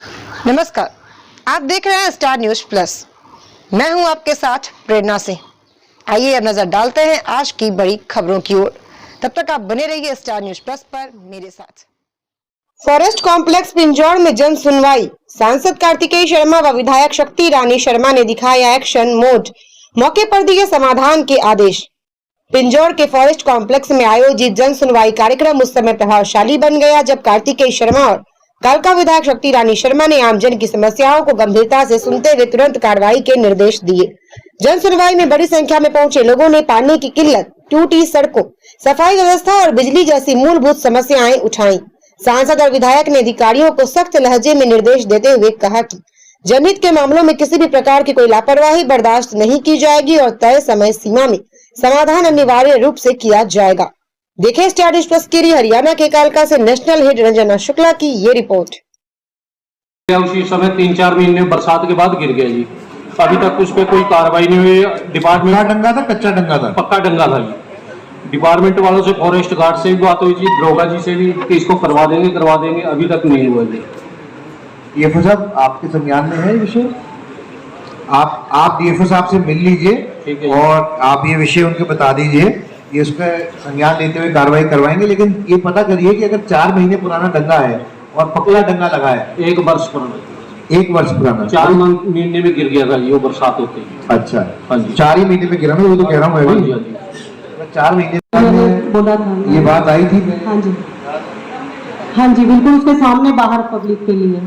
नमस्कार, आप देख रहे हैं स्टार न्यूज प्लस। मैं हूं आपके साथ प्रेरणा सिंह। आइए अब नजर डालते हैं आज की बड़ी खबरों की ओर। तब तक आप बने रहिए स्टार न्यूज प्लस पर मेरे साथ। फॉरेस्ट कॉम्प्लेक्स पिंजौर में जन सुनवाई। सांसद कार्तिकेय शर्मा व विधायक शक्ति रानी शर्मा ने दिखाया एक्शन मोड। मौके पर दिए समाधान के आदेश। पिंजौर के फॉरेस्ट कॉम्प्लेक्स में आयोजित जन सुनवाई कार्यक्रम उस समय प्रभावशाली बन गया जब कार्तिकेय शर्मा और कालका विधायक शक्ति रानी शर्मा ने आमजन की समस्याओं को गंभीरता से सुनते हुए तुरंत कार्रवाई के निर्देश दिए। जन सुनवाई में बड़ी संख्या में पहुंचे लोगों ने पानी की किल्लत, टूटी सड़कों, सफाई व्यवस्था और बिजली जैसी मूलभूत समस्याएं उठाई। सांसद और विधायक ने अधिकारियों को सख्त लहजे में निर्देश देते हुए कहा कि जनहित के मामलों में किसी भी प्रकार की कोई लापरवाही बर्दाश्त नहीं की जाएगी और तय समय सीमा में समाधान अनिवार्य रूप से किया जाएगा। देखें स्टार न्यूज प्लस के लिए हरियाणा के कालका से नेशनल हेड रंजना शुक्ला की ये रिपोर्ट। उसी समय 3-4 महीने बरसात के बाद गिर गया जी। अभी तक उस पर कोई कार्रवाई नहीं हुई। डिपार्टमेंट डंगा था, कच्चा डंगा था, पक्का डंगा था जी। डिपार्टमेंट वालों से, फॉरेस्ट गार्ड से भी बात हुई जी, दरोगा जी से भी कि इसको करवा देंगे, अभी तक नहीं हुआ जी। डीएफओ साहब आपके संज्ञान में है विषय? आप डीएफओ साहब से मिल लीजिए और आप ये विषय उनको बता दीजिए, ये उसका संज्ञान लेते हुए कार्रवाई करवाएंगे। लेकिन ये पता करिए कि अगर 4 महीने पुराना डंगा है और पकड़ा डंगा लगा है, 1 वर्ष पुराना, 1 वर्ष पुराना, 4 महीने में गिर गया था ये बरसात होते ही। अच्छा, हाँ जी, 4 ही महीने में गिरा ना, वो तो कह रहा हूँ मैं भी। 4 महीने बोला था ये बात आई थी। हाँ जी, हाँ जी, बिल्कुल उसके सामने बाहर पब्लिक के लिए।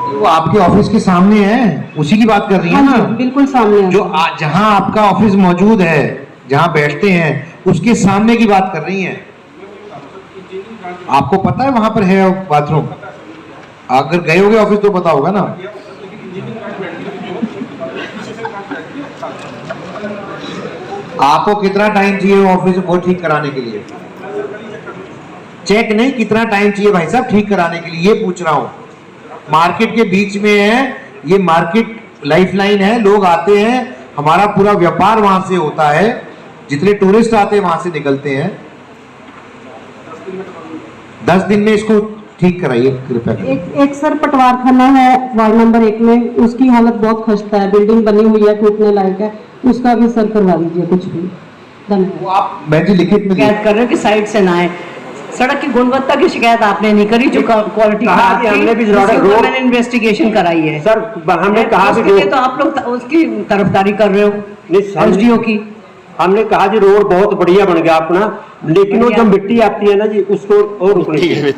वो आपके ऑफिस के सामने है, उसी की बात कर रही है ना? बिल्कुल सामने है। जो जहां आपका ऑफिस मौजूद है, जहां बैठते हैं, उसके सामने की बात कर रही हैं। आपको पता है वहां पर है बाथरूम? अगर गए होगे ऑफिस तो पता होगा ना। आपको कितना टाइम चाहिए ऑफिस वो ठीक कराने के लिए? चेक नहीं, कितना टाइम चाहिए भाई साहब ठीक कराने के लिए, ये पूछ रहा हूं। मार्केट के बीच में है ये, मार्केट लाइफलाइन है, लोग आते हैं, हमारा पूरा व्यापार वहां से होता है, जितने टूरिस्ट आते हैं वहां से निकलते हैं। 10 दिन में इसको ठीक कराइए कृपया। एक सर पटवार खाना है वार्ड नंबर 1 में, उसकी हालत बहुत खस्ता है, बिल्डिंग बनी हुई है, टूटने लायक है, उसका भी सर करवा दीजिए कुछ भी। धन्यवाद। आप मैं जी लिखित में शिकायत कर रहे हो कि साइड से ना आए। सड़क की गुणवत्ता की शिकायत आपने नहीं करी, जो क्वालिटी हमने भी मैंने इन्वेस्टिगेशन कराई है सर। हमने कहा कि तो आप लोग उसकी तरफदारी कर रहे हो एसडीओ की। हमने कहा जी रोड बहुत बढ़िया बन गया अपना, लेकिन वो जो मिट्टी आती है ना जी, उसको और रुकनी चाहिए।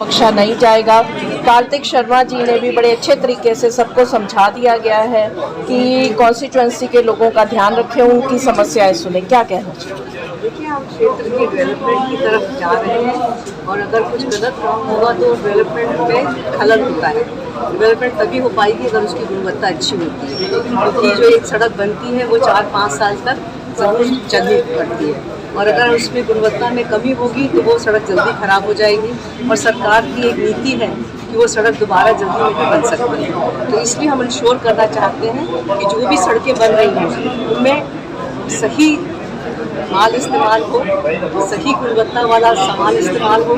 बख्शा नहीं जाएगा। कार्तिक शर्मा जी ने भी बड़े अच्छे तरीके से सबको समझा दिया गया है कि कॉन्स्टिट्यूएंसी के लोगों का ध्यान रखें, उनकी समस्याएं सुने। क्या कहना चाहिए? देखिए, हम क्षेत्र की डेवलपमेंट की तरफ जा रहे हैं और अगर कुछ गलत काम होगा तो डेवलपमेंट में खलल होता है। डेवलपमेंट तभी हो पाएगी अगर उसकी गुणवत्ता अच्छी होती है, क्योंकि जो एक सड़क बनती है वो 4-5 साल तक जरूर चलनी पड़ती है और अगर उसमें गुणवत्ता में कमी होगी तो वो सड़क जल्दी खराब हो जाएगी। और सरकार की एक नीति है कि वो सड़क दोबारा जल्दी नहीं बन सकती है, तो इसलिए हम इंश्योर करना चाहते हैं कि जो भी सड़कें बन रही हैं उनमें सही माल इस्तेमाल हो, सही गुणवत्ता वाला सामान इस्तेमाल हो।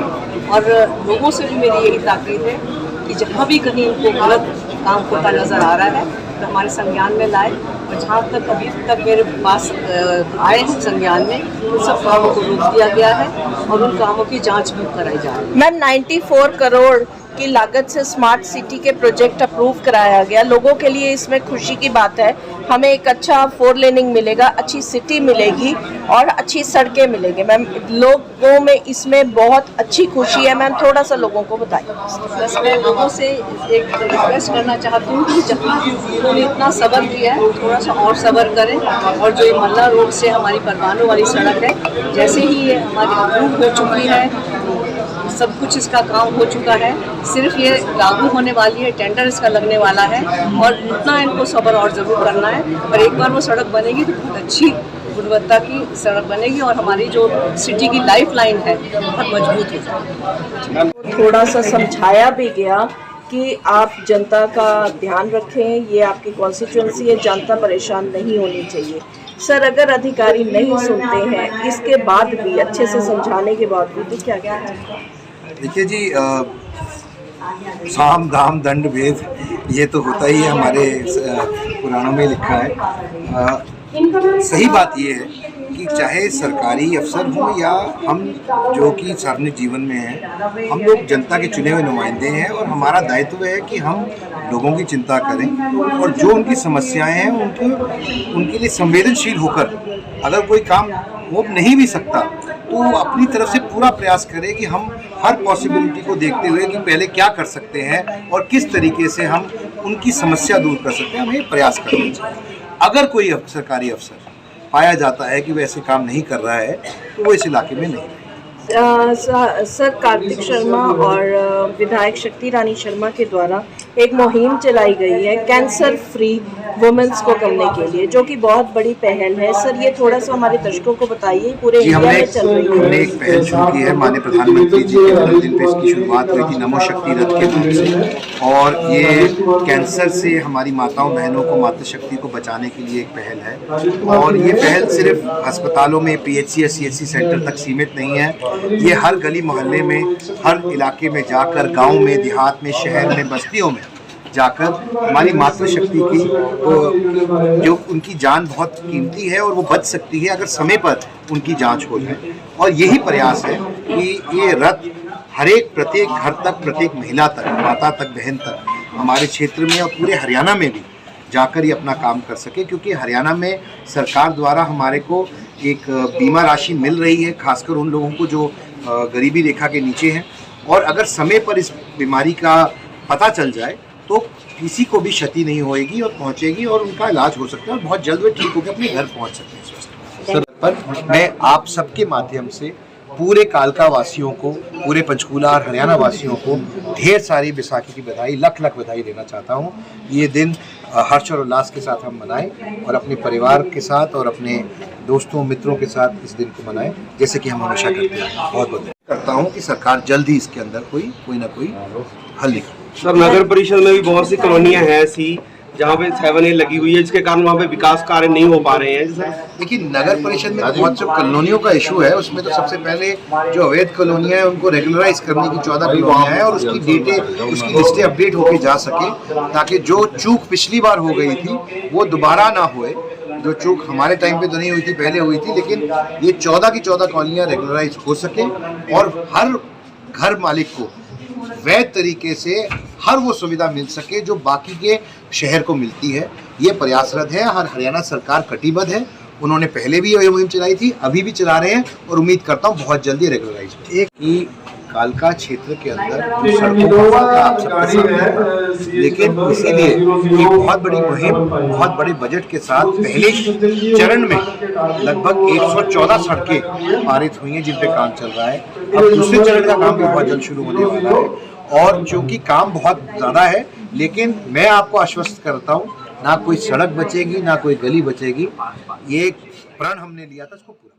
और लोगों से भी मेरी यही ताकीद है कि जहाँ भी कहीं उनको गलत काम होता नज़र आ रहा है तो हमारे संज्ञान में लाए, और जहाँ तक अभी तक मेरे पास आए हैं संज्ञान में, उन सब कामों को रोक दिया गया है और उन कामों की जांच भी कराई जा रही है। मैम, 94 करोड़ की लागत से स्मार्ट सिटी के प्रोजेक्ट अप्रूव कराया गया। लोगों के लिए इसमें खुशी की बात है। हमें एक अच्छा 4 लेनिंग मिलेगा, अच्छी सिटी मिलेगी और अच्छी सड़कें मिलेंगी। मैम, लोगों में इसमें बहुत अच्छी खुशी है। मैम, थोड़ा सा लोगों को बताइए। बस मैं लोगों से एक रिक्वेस्ट करना चाहती हूँ कि जहाँ उन्होंने इतना सब्र किया है थोड़ा सा और सब्र करें। और जो ये मल्ला रोड से हमारी परवानों वाली सड़क है, जैसे ही ये हमारी अप्रूव हो चुकी है, सब कुछ इसका काम हो चुका है, सिर्फ ये लागू होने वाली है, टेंडर इसका लगने वाला है और इतना इनको सब्र और ज़रूर करना है। और एक बार वो सड़क बनेगी तो बहुत अच्छी गुणवत्ता की सड़क बनेगी और हमारी जो सिटी की लाइफ लाइन है बहुत मजबूत हो जाएगी। थोड़ा सा समझाया भी गया कि आप जनता का ध्यान रखें, ये आपकी कॉन्स्टिट्यूएंसी है, जनता परेशान नहीं होनी चाहिए। सर अगर अधिकारी नहीं सुनते हैं, इसके बाद भी अच्छे से समझाने के बावजूद भी क्या क्या है? देखिए जी, साम दाम दंड भेद ये तो होता ही है, हमारे पुराणों में लिखा है। सही बात ये है कि चाहे सरकारी अफसर हों या हम जो कि सार्वजनिक जीवन में हैं, हम लोग जनता के चुने हुए नुमाइंदे हैं और हमारा दायित्व है कि हम लोगों की चिंता करें और जो उनकी समस्याएं हैं उनके लिए संवेदनशील होकर अगर कोई काम हो नहीं भी सकता तो अपनी तरफ से पूरा प्रयास करें कि हम हर पॉसिबिलिटी को देखते हुए कि पहले क्या कर सकते हैं और किस तरीके से हम उनकी समस्या दूर कर सकते हैं, हमें प्रयास करना चाहिए। अगर कोई सरकारी अफसर पाया जाता है कि वह ऐसे काम नहीं कर रहा है तो वो इस इलाके में नहीं रहेगा। सर कार्तिक शर्मा और विधायक शक्ति रानी शर्मा के द्वारा एक मुहिम चलाई गई है कैंसर फ्री वुमेन्स को करने के लिए, जो कि बहुत बड़ी पहल है। सर ये थोड़ा सा हमारे दर्शकों को बताइए, पूरे इंडिया में चल रही है। हमने एक पहल शुरू की है, माननीय प्रधानमंत्री जी के जन्मदिन पे इसकी शुरुआत हुई थी नमो शक्ति रथ के नाम से, और ये कैंसर से हमारी माताओं बहनों को मातृशक्ति को बचाने के लिए एक पहल है। और ये पहल सिर्फ अस्पतालों में PHC या CHC सेंटर तक सीमित नहीं है, ये हर गली मोहल्ले में, हर इलाके में जाकर, गांव में, देहात में, शहर में, बस्तियों में जाकर हमारी मातृशक्ति की जो उनकी जान बहुत कीमती है और वो बच सकती है अगर समय पर उनकी जांच हो जाए। और यही प्रयास है कि ये रथ प्रत्येक घर तक, प्रत्येक महिला तक, माता तक, बहन तक हमारे क्षेत्र में और पूरे हरियाणा में भी जाकर ये अपना काम कर सके, क्योंकि हरियाणा में सरकार द्वारा हमारे को एक बीमा राशि मिल रही है, खासकर उन लोगों को जो गरीबी रेखा के नीचे हैं। और अगर समय पर इस बीमारी का पता चल जाए तो किसी को भी क्षति नहीं होएगी और पहुंचेगी और उनका इलाज हो सकता है और बहुत जल्द वे ठीक होकर अपने घर पहुंच सकते हैं स्वस्थ। सर पर मैं आप सबके माध्यम से पूरे कालका वासियों को, पूरे पंचकूला और हरियाणा वासियों को ढेर सारी बैसाखी की बधाई, लख लख बधाई देना चाहता हूं। ये दिन हर्ष और उल्लास के साथ हम मनाएं और अपने परिवार के साथ और अपने दोस्तों मित्रों के साथ इस दिन को मनाएं, जैसे कि हम हमेशा करते हैं। बहुत बहुत करता हूं कि सरकार जल्द ही इसके अंदर कोई ना कोई हल निकाले। सर नगर परिषद में भी बहुत सी कॉलोनियां हैं ऐसी जहाँ पे 7A लगी हुई है, जिसके कारण वहाँ पे विकास कार्य नहीं हो पा रहे हैं। देखिए, नगर परिषद में बहुत से कॉलोनियों का इशू है। उसमें तो सबसे पहले जो अवैध कॉलोनियां हैं उनको रेगुलराइज करने की 14 कॉलोनियां हैं और उसकी लिस्टें अपडेट होके जा सके, ताकि जो चूक पिछली बार हो गई थी वो दोबारा ना होए। जो चूक हमारे टाइम पे तो नहीं हुई थी, पहले हुई थी, लेकिन ये 14 की 14 कॉलोनियां रेगुलराइज हो सके और हर घर मालिक को वैध तरीके से हर वो सुविधा मिल सके जो बाकी के शहर को मिलती है। ये प्रयासरत है, हर हरियाणा सरकार कटिबद्ध है। उन्होंने पहले भी ये मुहिम चलाई थी, अभी भी चला रहे हैं और उम्मीद करता हूँ बहुत जल्दी रेगुलराइज हो। एक ही कालका क्षेत्र के अंदर सड़कों का वाक़ा आप सबके सामने है, लेकिन इसीलिए एक बहुत बड़ी मुहिम, बहुत बड़े बजट के साथ पहले चरण में लगभग 114 सड़कें पारित हुई हैं जिन पे काम चल रहा है। अब दूसरे चरण का काम भी बहुत जल्द शुरू होने वाला है और चूंकि काम बहुत ज़्यादा है, लेकिन मैं आपको आश्वस्त करता हूँ, ना कोई सड़क बचेगी, ना कोई गली बचेगी। ये प्रण हमने लिया था, इसको पूरा